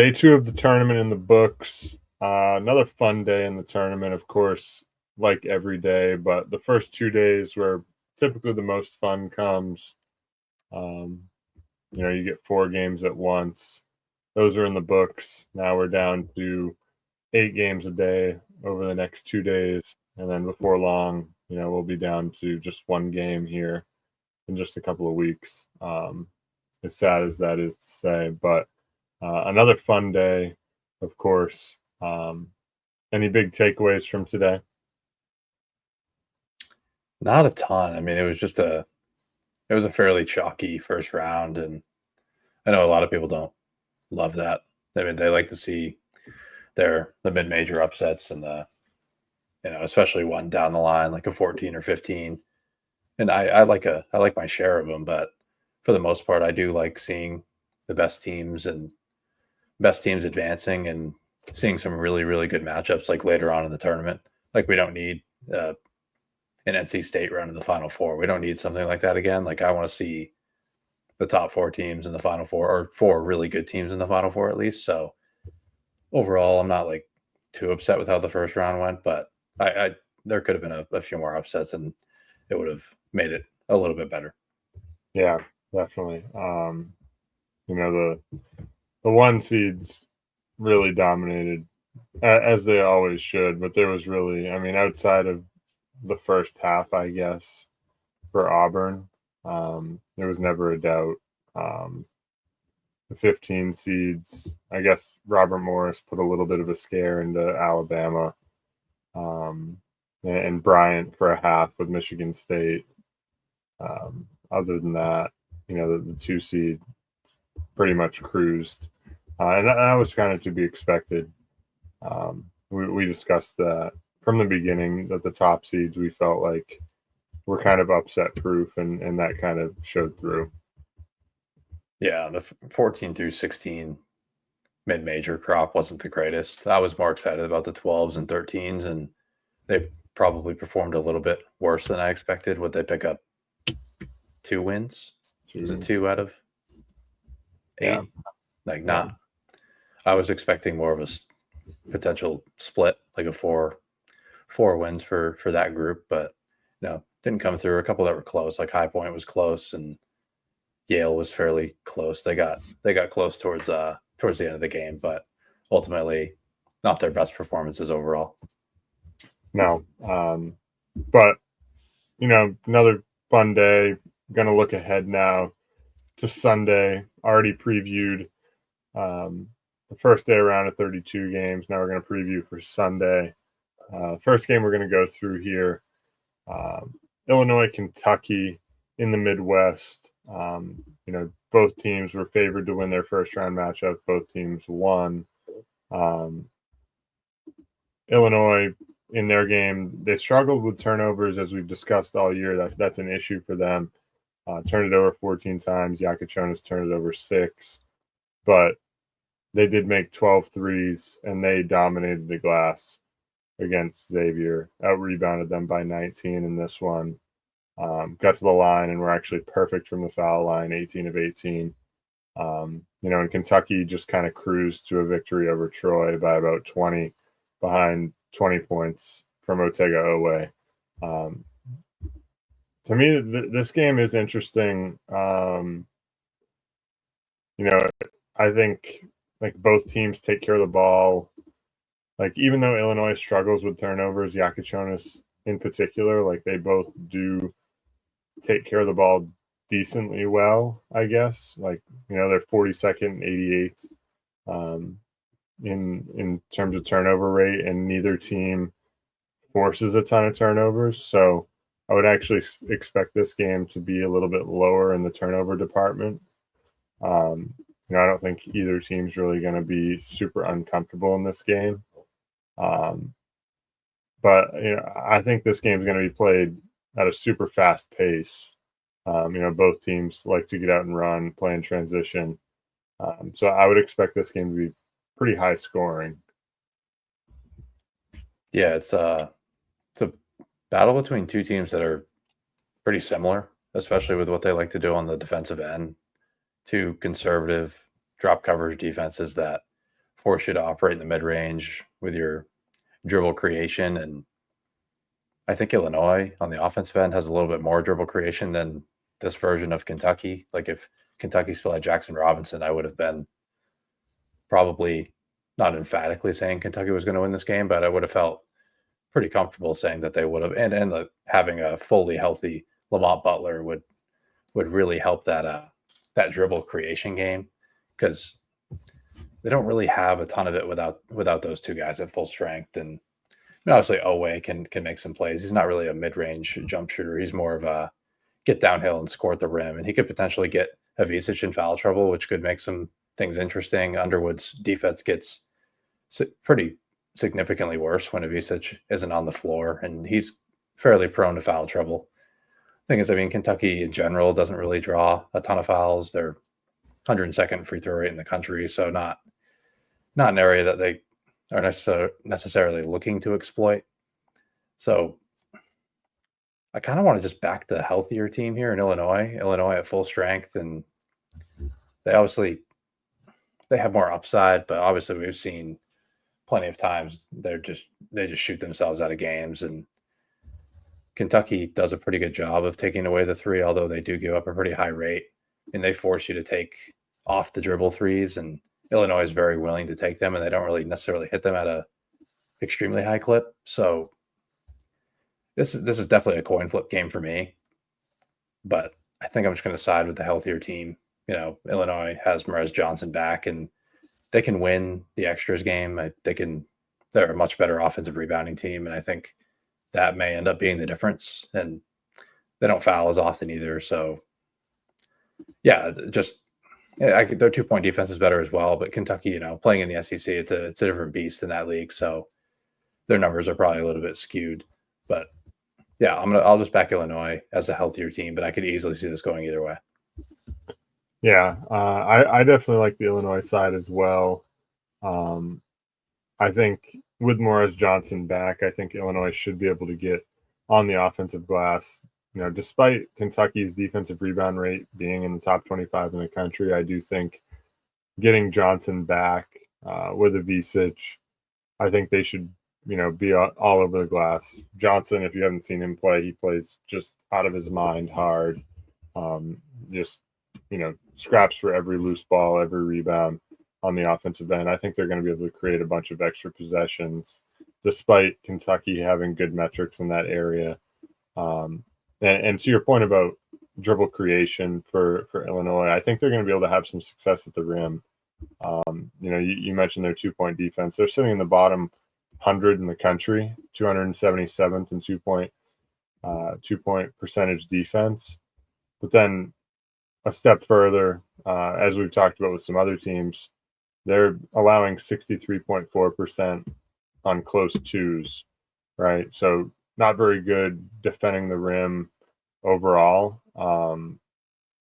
Day two of the tournament in the books. Another fun day in the tournament, of course, like every day, but the first 2 days where typically the most fun comes. Um, you get 4 games at once. Those are in the books. Now we're down to 8 games a day over the next 2 days. And then before long, we'll be down to just one game here in just a couple of weeks. As sad as that is to say, but another fun day, of course. Any big takeaways from today? Not a ton. I mean, it was a fairly chalky first round, and I know a lot of people don't love that. I mean, they like to see the mid major upsets and especially one down the line like a 14 or 15. And I like my share of them, but for the most part, I do like seeing the best teams advancing and seeing some really really good matchups like later on in the tournament. Like we don't need an NC State run in the Final Four. We don't need something like that again. Like I want to see the top 4 teams in the Final Four, or 4 really good teams in the Final Four at least. So overall, I'm not like too upset with how the first round went, but I there could have been a few more upsets, and it would have made it a little bit better. Yeah, definitely. The one seeds really dominated, as they always should, but there was really, I mean, outside of the first half, I guess, for Auburn, there was never a doubt. Um, the 15 seeds, I guess Robert Morris put a little bit of a scare into Alabama, and Bryant for a half with Michigan State. Other than that, the 2 seed pretty much cruised, and that was kind of to be expected. We discussed that from the beginning, that the top seeds we felt like were kind of upset proof, and that kind of showed through. Yeah, the 14 through 16 mid major crop wasn't the greatest. I was more excited about the 12s and 13s, and they probably performed a little bit worse than I expected. Would they pick up 2 wins? Was it 2 out of 8? Yeah. Like Yeah. not. I was expecting more of a potential split, like a four wins for that group, but no, didn't come through. A couple that were close, like High Point was close, and Yale was fairly close. They got close towards the end of the game, but ultimately not their best performances overall. No. But another fun day. Gonna look ahead now to Sunday. Already previewed the first day around of 32 games. Now we're going to preview for Sunday. First game we're going to go through here, Illinois, Kentucky in the Midwest. Both teams were favored to win their first round matchup. Both teams won. Illinois, in their game, they struggled with turnovers, as we've discussed all year. That's an issue for them. Turned it over 14 times. Yakachonis turned it over 6. But they did make 12 threes, and they dominated the glass against Xavier. Out-rebounded them by 19 in this one. Got to the line and were actually perfect from the foul line, 18 of 18. And Kentucky just kind of cruised to a victory over Troy by about 20, behind 20 points from Otega Owe. To me, this game is interesting. I think like both teams take care of the ball. Like even though Illinois struggles with turnovers, Yakachonis in particular, like they both do take care of the ball decently well, I guess. Like, they're 42nd and 88th in terms of turnover rate, and neither team forces a ton of turnovers. So I would actually expect this game to be a little bit lower in the turnover department. I don't think either team's really going to be super uncomfortable in this game. But I think this game is going to be played at a super fast pace. Both teams like to get out and run, play in transition. So I would expect this game to be pretty high scoring. Yeah, it's a battle between 2 teams that are pretty similar, especially with what they like to do on the defensive end. 2 conservative drop coverage defenses that force you to operate in the mid range with your dribble creation. And I think Illinois on the offensive end has a little bit more dribble creation than this version of Kentucky. Like if Kentucky still had Jackson Robinson, I would have been probably not emphatically saying Kentucky was going to win this game, but I would have felt pretty comfortable saying that they would have. And having a fully healthy Lamont Butler would really help that dribble creation game, because they don't really have a ton of it without those two guys at full strength. And obviously Owe can make some plays. He's not really a mid-range jump shooter. He's more of a get downhill and score at the rim. And he could potentially get Avicic in foul trouble, which could make some things interesting. Underwood's defense gets pretty significantly worse when Avicic isn't on the floor, and he's fairly prone to foul trouble. Thing is, I mean, Kentucky in general doesn't really draw a ton of fouls. They're 102nd free throw rate in the country, so not an area that they are necessarily looking to exploit. So I kind of want to just back the healthier team here in Illinois. Illinois at full strength, and they have more upside, but obviously we've seen plenty of times they just shoot themselves out of games. And Kentucky does a pretty good job of taking away the three, although they do give up a pretty high rate, and they force you to take off the dribble threes. And Illinois is very willing to take them, and they don't really necessarily hit them at a extremely high clip. So this is definitely a coin flip game for me, but I think I'm just going to side with the healthier team. You know, Illinois has Morez Johnson back, and they can win the extras game. They're a much better offensive rebounding team, and I think that may end up being the difference. And they don't foul as often either. So yeah, their 2-point defense is better as well. But Kentucky, playing in the SEC, it's a different beast in that league. So their numbers are probably a little bit skewed. But yeah, I'll just back Illinois as a healthier team, but I could easily see this going either way. Yeah, I definitely like the Illinois side as well. I think with Morez Johnson back, I think Illinois should be able to get on the offensive glass. Despite Kentucky's defensive rebound rate being in the top 25 in the country, I do think getting Johnson back with Avicic, I think they should, be all over the glass. Johnson, if you haven't seen him play, he plays just out of his mind hard. Just scraps for every loose ball, every rebound on the offensive end. I think they're going to be able to create a bunch of extra possessions, despite Kentucky having good metrics in that area. And to your point about dribble creation for Illinois, I think they're going to be able to have some success at the rim. You mentioned their 2-point defense. They're sitting in the bottom 100 in the country, 277th in 2-point percentage defense. But then a step further, as we've talked about with some other teams, they're allowing 63.4% on close twos, right? So not very good defending the rim overall. And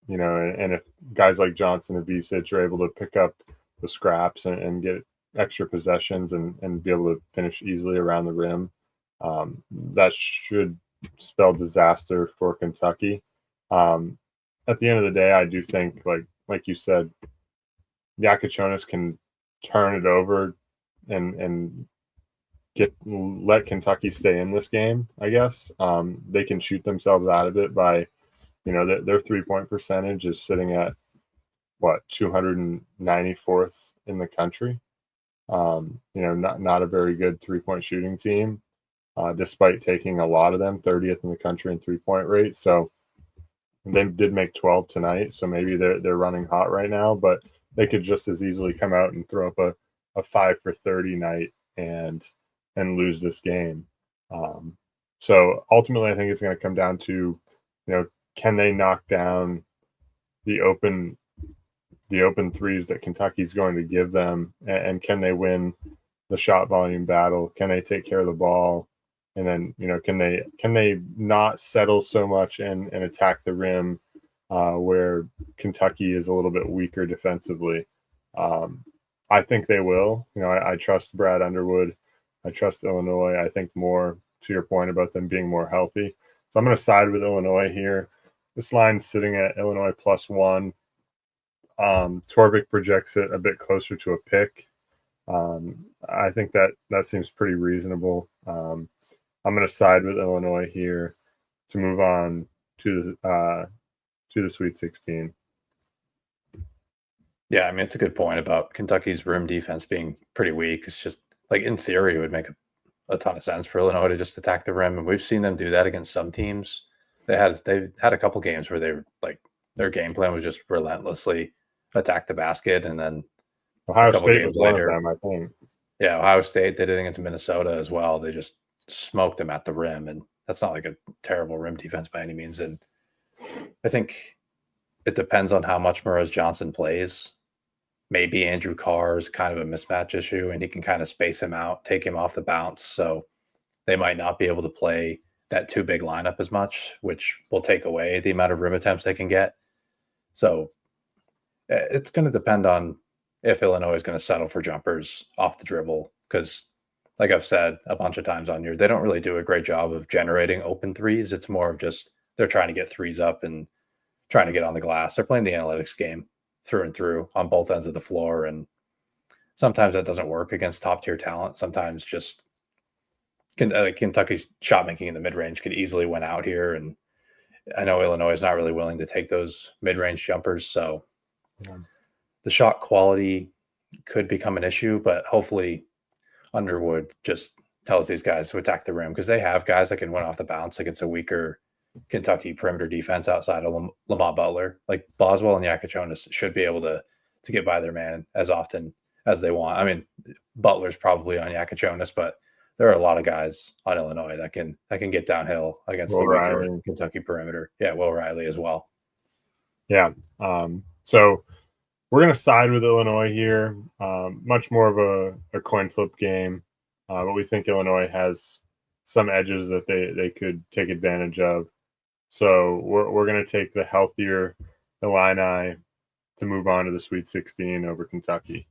if guys like Johnson and Avicic are able to pick up the scraps and get extra possessions and be able to finish easily around the rim, that should spell disaster for Kentucky. At the end of the day, I do think, like you said, Yakachonis can turn it over and let Kentucky stay in this game, I guess. They can shoot themselves out of it by, their 3-point percentage is sitting at, 294th in the country. Not a very good 3-point shooting team, despite taking a lot of them, 30th in the country in 3-point rate. So they did make 12 tonight, so maybe they're running hot right now, but they could just as easily come out and throw up a 5 for 30 night and lose this game. So ultimately, I think it's going to come down to, can they knock down the open threes that Kentucky's going to give them, and can they win the shot volume battle? Can they take care of the ball? And then, can they not settle so much and attack the rim where Kentucky is a little bit weaker defensively? I think they will. I trust Brad Underwood. I trust Illinois. I think more to your point about them being more healthy. So I'm going to side with Illinois here. This line's sitting at Illinois +1. Torvik projects it a bit closer to a pick. I think that seems pretty reasonable. I'm going to side with Illinois here to move on to the Sweet 16. Yeah, I mean, it's a good point about Kentucky's rim defense being pretty weak. It's just like in theory, it would make a ton of sense for Illinois to just attack the rim, and we've seen them do that against some teams. They've had a couple games where they were like their game plan was just relentlessly attack the basket, and then a Ohio couple State was games one of later, them, I think. yeah, Ohio State did it against Minnesota as well. They just smoked them at the rim, and that's not like a terrible rim defense by any means. And I think it depends on how much Moroz Johnson plays. Maybe Andrew Carr is kind of a mismatch issue, and he can kind of space him out, take him off the bounce. So they might not be able to play that two big lineup as much, which will take away the amount of rim attempts they can get. So it's going to depend on if Illinois is going to settle for jumpers off the dribble, because like I've said a bunch of times on here, they don't really do a great job of generating open threes. It's more of just they're trying to get threes up and trying to get on the glass. They're playing the analytics game through and through on both ends of the floor. And sometimes that doesn't work against top tier talent. Sometimes just Kentucky's shot making in the mid range could easily win out here. And I know Illinois is not really willing to take those mid range jumpers. So the shot quality could become an issue, but hopefully Underwood just tells these guys to attack the rim because they have guys that can win off the bounce against a weaker Kentucky perimeter defense outside of Lamont Butler. Like Boswell and Yakachonis should be able to get by their man as often as they want. I mean, Butler's probably on Yakachonis, but there are a lot of guys on Illinois that can get downhill against Will the weaker Riley. Kentucky perimeter. Yeah, Will Riley as well. Yeah. So we're going to side with Illinois here. Much more of a coin flip game, but we think Illinois has some edges that they could take advantage of. So we're going to take the healthier Illini to move on to the Sweet 16 over Kentucky.